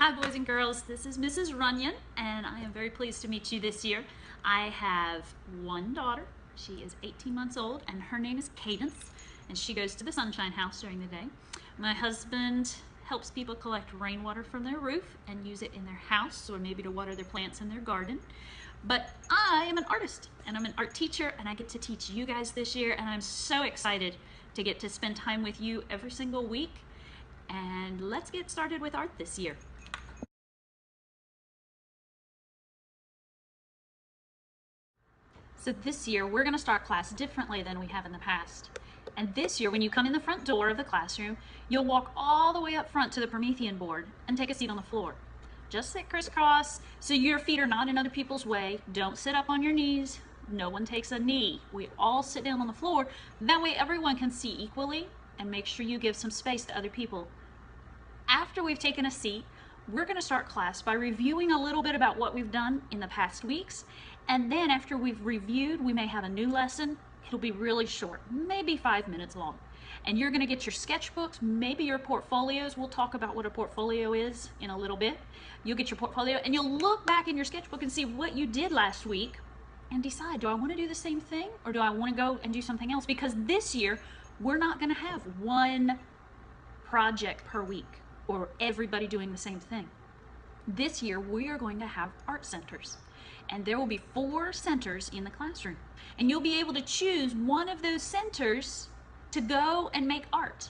Hi boys and girls, this is Mrs. Runyon and I am very pleased to meet you this year. I have one daughter. She is 18 months old and her name is Cadence and she goes to the Sunshine House during the day. My husband helps people collect rainwater from their roof and use it in their house or maybe to water their plants in their garden. But I am an artist and I'm an art teacher and I get to teach you guys this year and I'm so excited to get to spend time with you every single week. And let's get started with art this year. So this year, we're gonna start class differently than we have in the past. And this year, when you come in the front door of the classroom, you'll walk all the way up front to the Promethean board and take a seat on the floor. Just sit crisscross so your feet are not in other people's way. Don't sit up on your knees. No one takes a knee. We all sit down on the floor. That way everyone can see equally and make sure you give some space to other people. After we've taken a seat, we're going to start class by reviewing a little bit about what we've done in the past weeks. And then after we've reviewed, we may have a new lesson. It'll be really short, maybe 5 minutes long. And you're going to get your sketchbooks, maybe your portfolios. We'll talk about what a portfolio is in a little bit. You'll get your portfolio and you'll look back in your sketchbook and see what you did last week and decide, do I want to do the same thing or do I want to go and do something else? Because this year, we're not going to have one project per week or everybody doing the same thing. This year, we are going to have art centers. And there will be 4 centers in the classroom. And you'll be able to choose one of those centers to go and make art.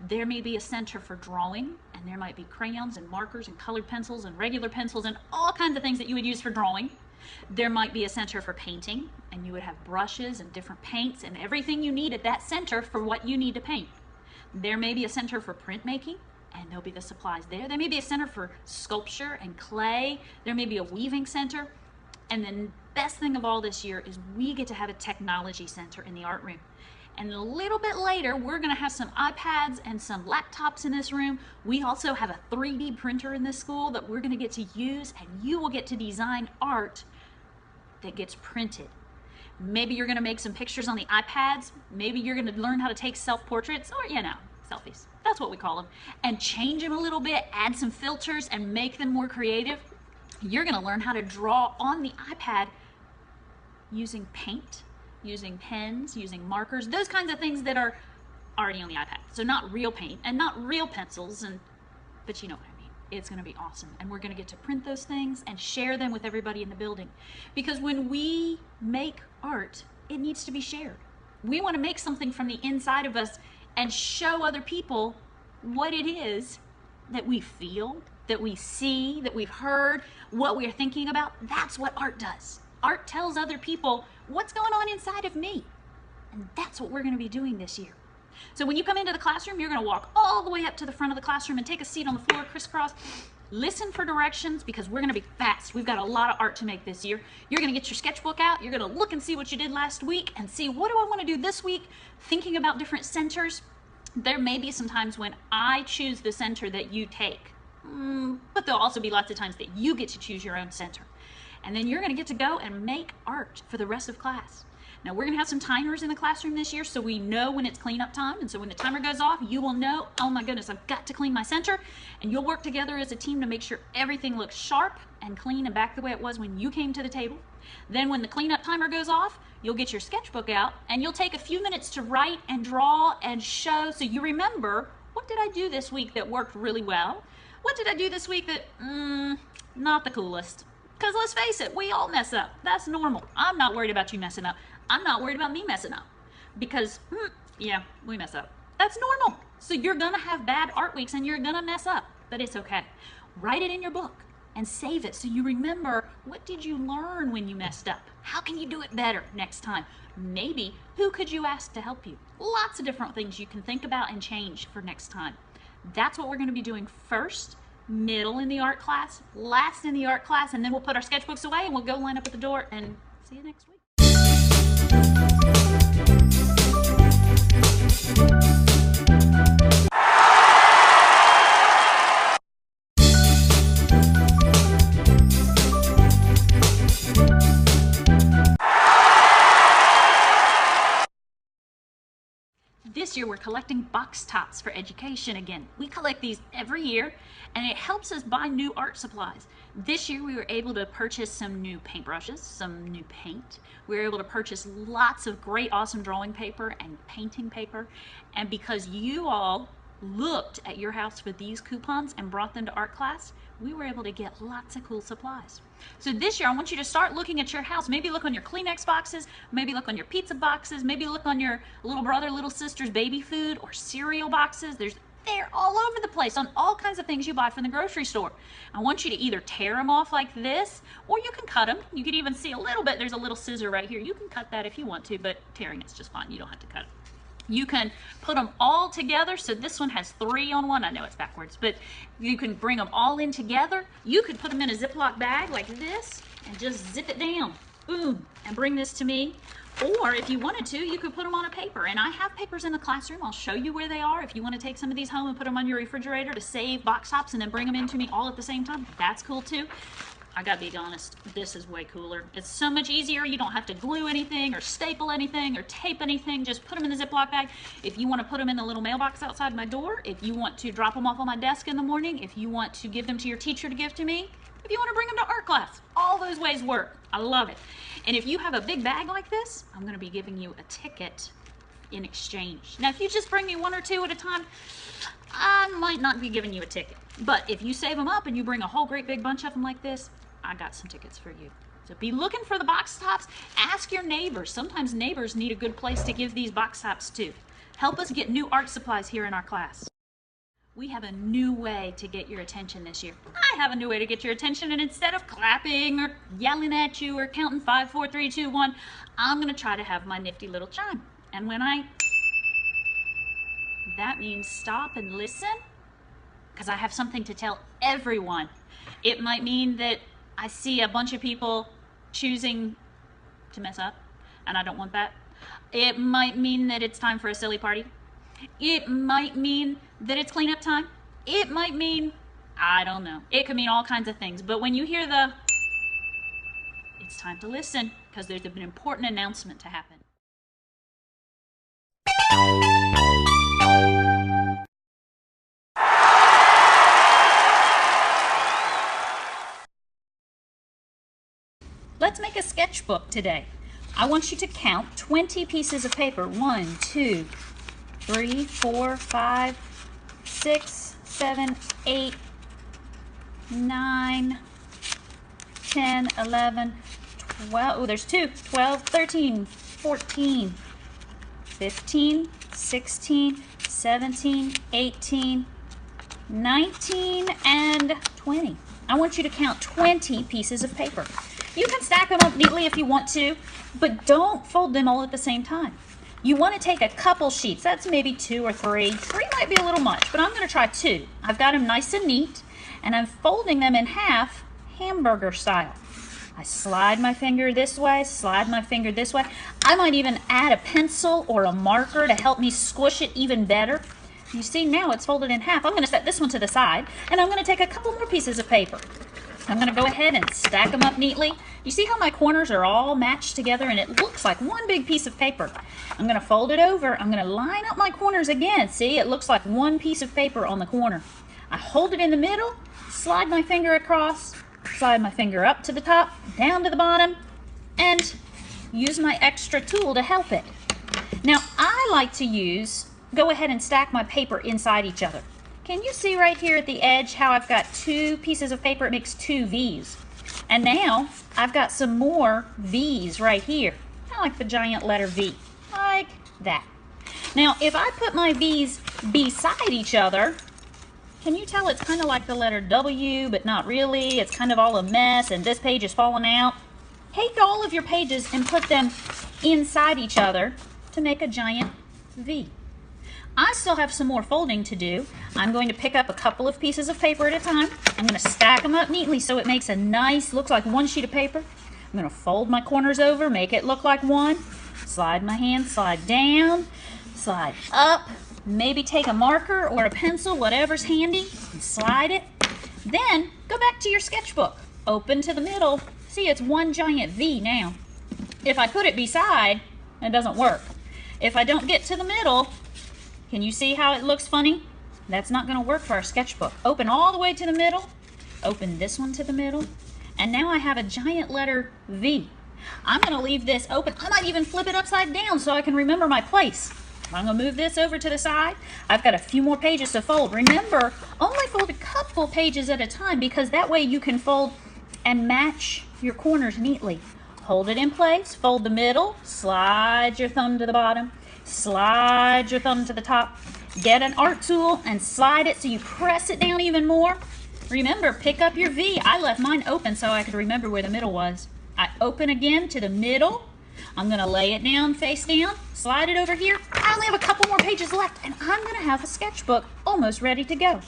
There may be a center for drawing, and there might be crayons and markers and colored pencils and regular pencils and all kinds of things that you would use for drawing. There might be a center for painting, and you would have brushes and different paints and everything you need at that center for what you need to paint. There may be a center for printmaking, and there'll be the supplies there. There may be a center for sculpture and clay. There may be a weaving center. And the best thing of all this year is we get to have a technology center in the art room. And a little bit later, we're gonna have some iPads and some laptops in this room. We also have a 3D printer in this school that we're gonna get to use, and you will get to design art that gets printed. Maybe you're gonna make some pictures on the iPads. Maybe you're gonna learn how to take self-portraits, or selfies. That's what we call them. And change them a little bit, add some filters, and make them more creative. You're gonna learn how to draw on the iPad using paint, using pens, using markers, those kinds of things that are already on the iPad. So not real paint and not real pencils, but you know what I mean. It's gonna be awesome. And we're gonna get to print those things and share them with everybody in the building. Because when we make art, it needs to be shared. We wanna make something from the inside of us and show other people what it is that we feel, that we see, that we've heard, what we are thinking about. That's what art does. Art tells other people what's going on inside of me. And that's what we're going to be doing this year. So when you come into the classroom, you're going to walk all the way up to the front of the classroom and take a seat on the floor crisscross. Listen for directions because we're going to be fast. We've got a lot of art to make this year. You're going to get your sketchbook out. You're going to look and see what you did last week and see, what do I want to do this week? Thinking about different centers. There may be some times when I choose the center that you take. But there'll also be lots of times that you get to choose your own center. And then you're going to get to go and make art for the rest of class. Now we're going to have some timers in the classroom this year so we know when it's cleanup time. And so when the timer goes off, you will know, oh my goodness, I've got to clean my center. And you'll work together as a team to make sure everything looks sharp and clean and back the way it was when you came to the table. Then when the cleanup timer goes off, you'll get your sketchbook out and you'll take a few minutes to write and draw and show so you remember, what did I do this week that worked really well? What did I do this week that, not the coolest? Because let's face it, we all mess up. That's normal. I'm not worried about you messing up. I'm not worried about me messing up. Because, yeah, we mess up. That's normal. So you're gonna have bad art weeks and you're gonna mess up, but it's okay. Write it in your book and save it so you remember, what did you learn when you messed up? How can you do it better next time? Maybe, who could you ask to help you? Lots of different things you can think about and change for next time. That's what we're going to be doing first, middle in the art class, last in the art class, and then we'll put our sketchbooks away and we'll go line up at the door and see you next week. This year we're we're collecting box tops for education again. We collect these every year, and it helps us buy new art supplies. This year we were able to purchase some new paintbrushes, some new paint. We were able to purchase lots of great, awesome drawing paper and painting paper. And because you all looked at your house for these coupons and brought them to art class, we were able to get lots of cool supplies. So this year I want you to start looking at your house. Maybe look on your Kleenex boxes, maybe look on your pizza boxes, maybe look on your little brother, little sister's baby food or cereal boxes. They're all over the place on all kinds of things you buy from the grocery store. I want you to either tear them off like this, or you can cut them. You can even see a little bit, there's a little scissor right here. You can cut that if you want to, but tearing it's just fine. You don't have to cut it. You can put them all together. So this one has 3 on one. I know it's backwards, but you can bring them all in together. You could put them in a Ziploc bag like this and just zip it down, boom, and bring this to me. Or if you wanted to, you could put them on a paper. And I have papers in the classroom. I'll show you where they are. If you want to take some of these home and put them on your refrigerator to save box tops and then bring them into me all at the same time, that's cool too. I gotta be honest, this is way cooler. It's so much easier. You don't have to glue anything or staple anything or tape anything. Just put them in the Ziploc bag. If you want to put them in the little mailbox outside my door, if you want to drop them off on my desk in the morning, if you want to give them to your teacher to give to me, if you want to bring them to art class, all those ways work. I love it. And if you have a big bag like this, I'm going to be giving you a ticket in exchange. Now, if you just bring me 1 or 2 at a time, I might not be giving you a ticket. But if you save them up and you bring a whole great big bunch of them like this, I got some tickets for you. So be looking for the box tops. Ask your neighbors. Sometimes neighbors need a good place to give these box tops to. Help us get new art supplies here in our class. We have a new way to get your attention this year. I have a new way to get your attention, and instead of clapping or yelling at you or counting 5, 4, 3, 2, 1, I'm gonna try to have my nifty little chime. And when that means stop and listen, because I have something to tell everyone. It might mean that I see a bunch of people choosing to mess up, and I don't want that. It might mean that it's time for a silly party. It might mean that it's cleanup time. It might mean, I don't know. It could mean all kinds of things. But when you hear it's time to listen, because there's an important announcement to happen. Let's make a sketchbook today. I want you to count 20 pieces of paper. 1, 2, 3, 4, 5, 6, 7, 8, 9, 10, 11, 12. Oh, there's 2. 12, 13, 14, 15, 16, 17, 18, 19, and 20. I want you to count 20 pieces of paper. You can stack them up neatly if you want to, but don't fold them all at the same time. You want to take a couple sheets. That's maybe 2 or 3. 3 might be a little much, but I'm going to try 2. I've got them nice and neat, and I'm folding them in half, hamburger style. I slide my finger this way, slide my finger this way. I might even add a pencil or a marker to help me squish it even better. You see, now it's folded in half. I'm going to set this one to the side, and I'm going to take a couple more pieces of paper. I'm going to go ahead and stack them up neatly. You see how my corners are all matched together and it looks like one big piece of paper. I'm going to fold it over. I'm going to line up my corners again. See, it looks like one piece of paper on the corner. I hold it in the middle, slide my finger across, slide my finger up to the top, down to the bottom, and use my extra tool to help it. Now, I like to go ahead and stack my paper inside each other. Can you see right here at the edge how I've got 2 pieces of paper? It makes 2 V's. And now I've got some more V's right here, kind of like the giant letter V, like that. Now, if I put my V's beside each other, can you tell it's kind of like the letter W, but not really? It's kind of all a mess, and this page is falling out. Take all of your pages and put them inside each other to make a giant V. I still have some more folding to do. I'm going to pick up a couple of pieces of paper at a time. I'm going to stack them up neatly so it makes a nice, looks like one sheet of paper. I'm going to fold my corners over, make it look like one. Slide my hand, slide down, slide up. Maybe take a marker or a pencil, whatever's handy, and slide it. Then go back to your sketchbook. Open to the middle. See, it's one giant V now. If I put it beside, it doesn't work. If I don't get to the middle, Can you see how it looks funny? That's not going to work for our sketchbook. Open all the way to the middle. Open this one to the middle. And now I have a giant letter V. I'm going to leave this open. I might even flip it upside down so I can remember my place. I'm going to move this over to the side. I've got a few more pages to fold. Remember, only fold a couple pages at a time because that way you can fold and match your corners neatly. Hold it in place, fold the middle, slide your thumb to the bottom, slide your thumb to the top. Get an art tool and slide it so you press it down even more. Remember, pick up your V. I left mine open so I could remember where the middle was. I open again to the middle. I'm going to lay it down, face down, slide it over here. I only have a couple more pages left, and I'm going to have a sketchbook almost ready to go.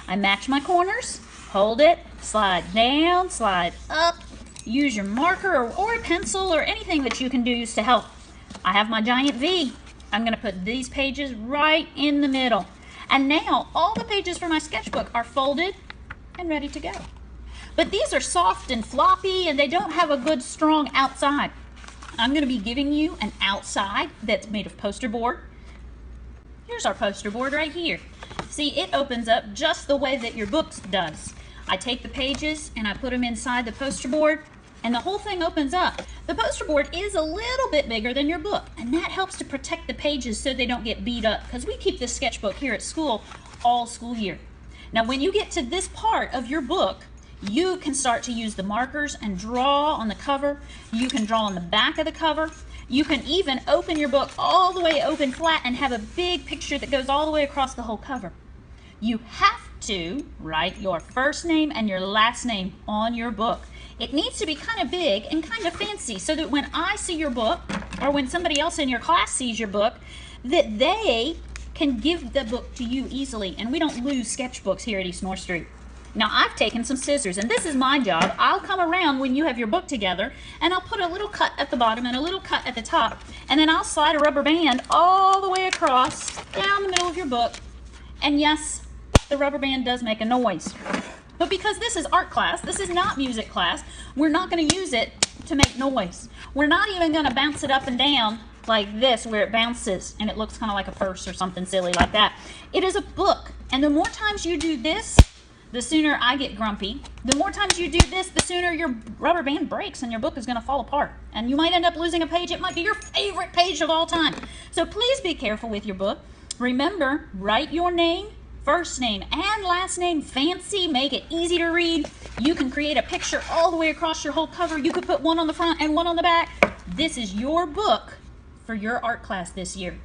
I match my corners, hold it, slide down, slide up. Use your marker or a pencil or anything that you can use to help. I have my giant V. I'm going to put these pages right in the middle. And now all the pages for my sketchbook are folded and ready to go. But these are soft and floppy and they don't have a good strong outside. I'm going to be giving you an outside that's made of poster board. Here's our poster board right here. See, it opens up just the way that your book does. I take the pages and I put them inside the poster board and the whole thing opens up. The poster board is a little bit bigger than your book, and that helps to protect the pages so they don't get beat up because we keep this sketchbook here at school all school year. Now when you get to this part of your book, you can start to use the markers and draw on the cover. You can draw on the back of the cover. You can even open your book all the way open flat and have a big picture that goes all the way across the whole cover. You have to write your first name and your last name on your book. It needs to be kind of big and kind of fancy so that when I see your book or when somebody else in your class sees your book, that they can give the book to you easily and we don't lose sketchbooks here at East North Street. Now I've taken some scissors and this is my job. I'll come around when you have your book together and I'll put a little cut at the bottom and a little cut at the top and then I'll slide a rubber band all the way across down the middle of your book. And yes, the rubber band does make a noise. But because this is art class, this is not music class, we're not going to use it to make noise. We're not even going to bounce it up and down like this where it bounces and it looks kind of like a purse or something silly like that. It is a book, and the more times you do this, the sooner I get grumpy. The more times you do this, the sooner your rubber band breaks and your book is going to fall apart. And you might end up losing a page. It might be your favorite page of all time. So please be careful with your book. Remember, write your name, first name and last name fancy, make it easy to read. You can create a picture all the way across your whole cover. You could put one on the front and one on the back. This is your book for your art class this year.